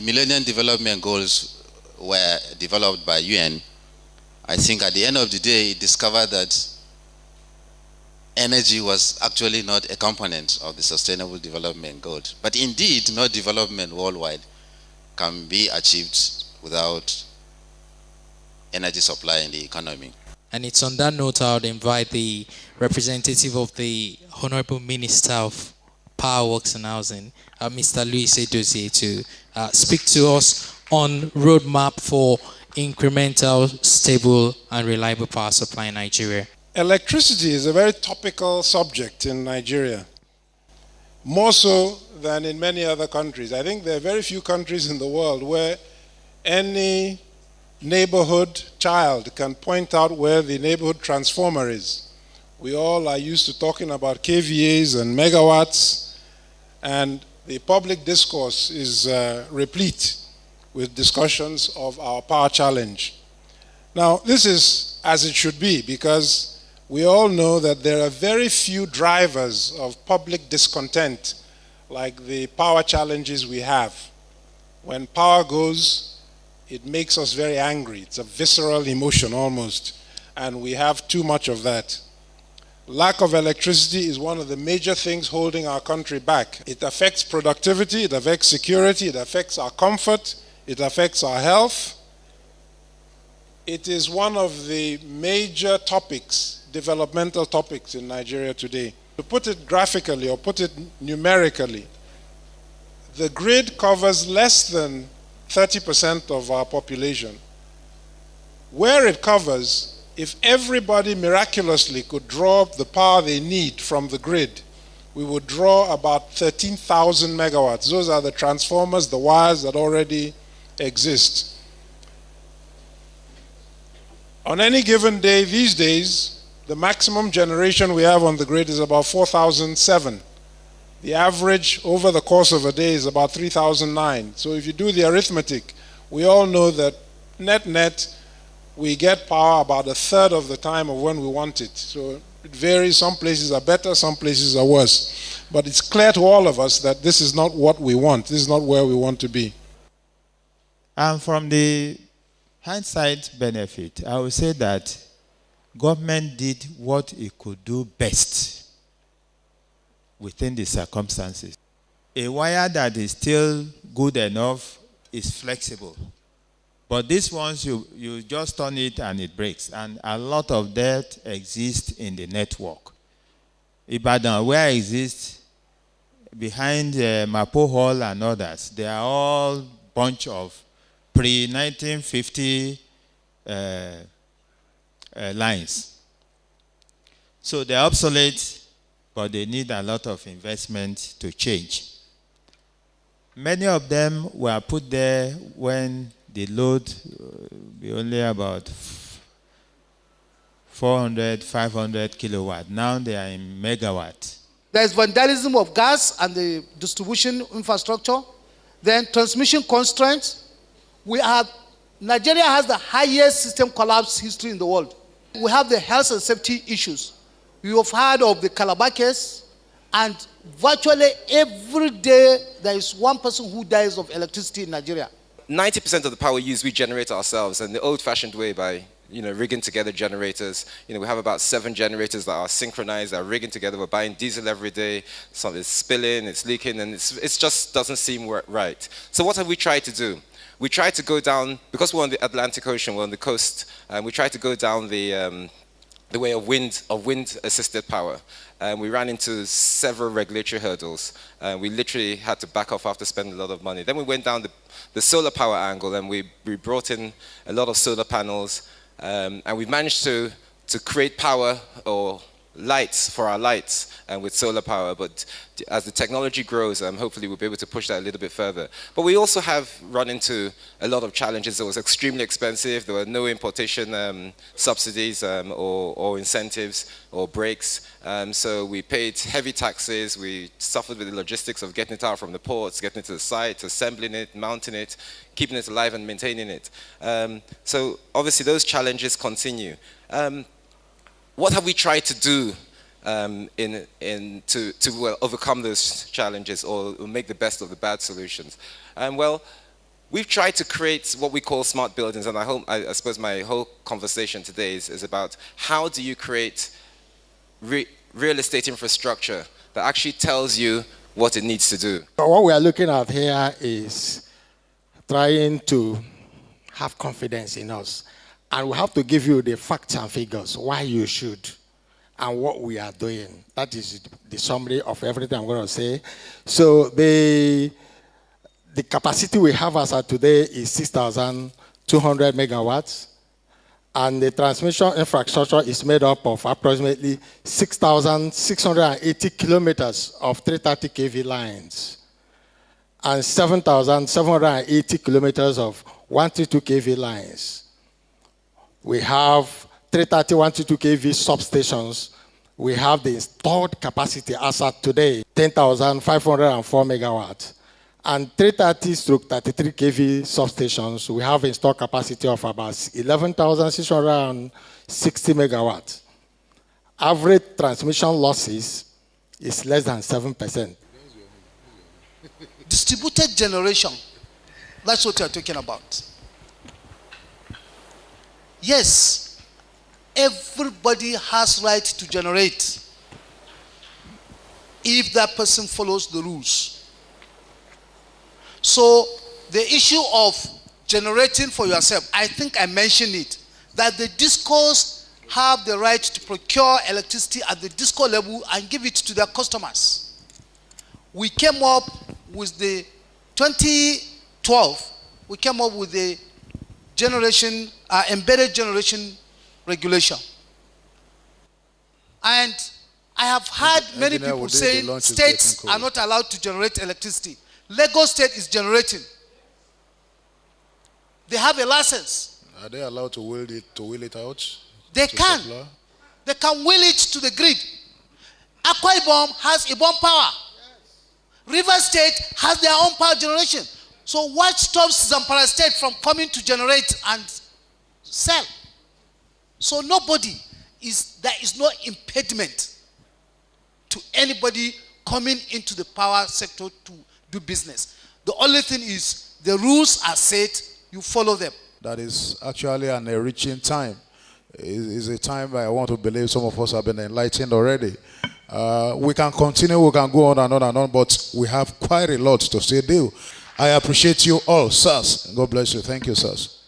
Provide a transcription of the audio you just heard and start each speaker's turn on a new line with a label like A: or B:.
A: Millennium Development Goals were developed by UN, I think at the end of the day, it discovered that energy was actually not a component of the Sustainable Development Goals. But indeed, no development worldwide can be achieved without energy supply in the economy.
B: And it's on that note I would invite the representative of the Honorable Minister of Power Works and Housing, Mr. Louis Edozie, to speak to us on roadmap for incremental, stable, and reliable power supply in Nigeria.
C: Electricity is a very topical subject in Nigeria, more so than in many other countries. I think there are very few countries in the world where any neighborhood child can point out where the neighborhood transformer is. We all are used to talking about KVAs and megawatts, and the public discourse is replete with discussions of our power challenge. Now, this is as it should be, because we all know that there are very few drivers of public discontent like the power challenges we have. When power goes, it makes us very angry. It's a visceral emotion almost, and we have too much of that. Lack of electricity is one of the major things holding our country back. It affects productivity, it affects security, it affects our comfort, it affects our health. It is one of the major topics, developmental topics in Nigeria today. To put it graphically or put it numerically, the grid covers less than 30% of our population. Where it covers, if everybody miraculously could draw the power they need from the grid, we would draw about 13,000 megawatts. Those are the transformers, the wires that already exist. On any given day these days, the maximum generation we have on the grid is about 4,007. The average over the course of a day is about 3,009. So if you do the arithmetic, we all know that net, we get power about a third of the time of when we want it. So it varies. Some places are better, some places are worse. But it's clear to all of us that this is not what we want. This is not where we want to be.
D: And from the hindsight benefit, I would say that government did what it could do best within the circumstances. A wire that is still good enough is flexible. But these ones, you just turn it and it breaks. And a lot of that exists in the network. Ibadan, where exists behind Mapo Hall and others, they are all bunch of pre-1950 lines. So they're obsolete, but they need a lot of investment to change. Many of them were put there when the load be only about 400, 500 kilowatt. Now they are in megawatt.
E: There's vandalism of gas and the distribution infrastructure. Then transmission constraints. Nigeria has the highest system collapse history in the world. We have the health and safety issues. You have heard of the Calabar case, and virtually every day there is one person who dies of electricity in Nigeria.
F: 90% of the power used we generate ourselves, and the old-fashioned way by rigging together generators. We have about 7 generators that are synchronized, that are rigging together. We're buying diesel every day. Some is spilling, it's leaking, and it just doesn't seem right. So what have we tried to do? We tried to go down, because we're on the Atlantic Ocean, we're on the coast, we tried to go down the way of wind-assisted power. We ran into several regulatory hurdles. We literally had to back off after spending a lot of money. Then we went down the solar power angle, and we brought in a lot of solar panels, and we managed to create power or lights for our lights with solar power. But as the technology grows, hopefully we'll be able to push that a little bit further. But we also have run into a lot of challenges. It was extremely expensive. There were no importation subsidies or incentives or breaks. So we paid heavy taxes. We suffered with the logistics of getting it out from the ports, getting it to the site, assembling it, mounting it, keeping it alive and maintaining it. So obviously those challenges continue. What have we tried to do to overcome those challenges or make the best of the bad solutions? Well, we've tried to create what we call smart buildings, and I suppose my whole conversation today is about how do you create real estate infrastructure that actually tells you what it needs to do.
G: So what we are looking at here is trying to have confidence in us. And we have to give you the facts and figures, why you should, and what we are doing. That is the summary of everything I'm going to say. So the capacity we have as of today is 6,200 megawatts. And the transmission infrastructure is made up of approximately 6,680 kilometers of 330 kV lines and 7,780 kilometers of 132 kV lines. We have 330 132 kV substations. We have the installed capacity as of today, 10,504 megawatts. And 330/33 kV substations, we have installed capacity of about 11,660 megawatts. Average transmission losses is less than 7%.
E: Distributed generation, that's what you're talking about. Yes, everybody has right to generate if that person follows the rules. So the issue of generating for yourself, I think I mentioned it, that the discos have the right to procure electricity at the disco level and give it to their customers. We came up with the 2012, we came up with the generation, embedded generation regulation. And I have heard many people saying states are not allowed to generate electricity. Lagos State is generating. They have a license.
C: Are they allowed to wheel it out?
E: They can.
C: Supply?
E: They can wheel it to the grid. Akwa Ibom has Ibom power. River State has their own power generation. So what stops Zamfara State from coming to generate and sell? So there is no impediment to anybody coming into the power sector to do business. The only thing is the rules are set, you follow them.
C: That is actually an enriching time. It's a time I want to believe some of us have been enlightened already. We can continue, we can go on and on and on, but we have quite a lot to still do. I appreciate you all, sirs. God bless you. Thank you, sirs.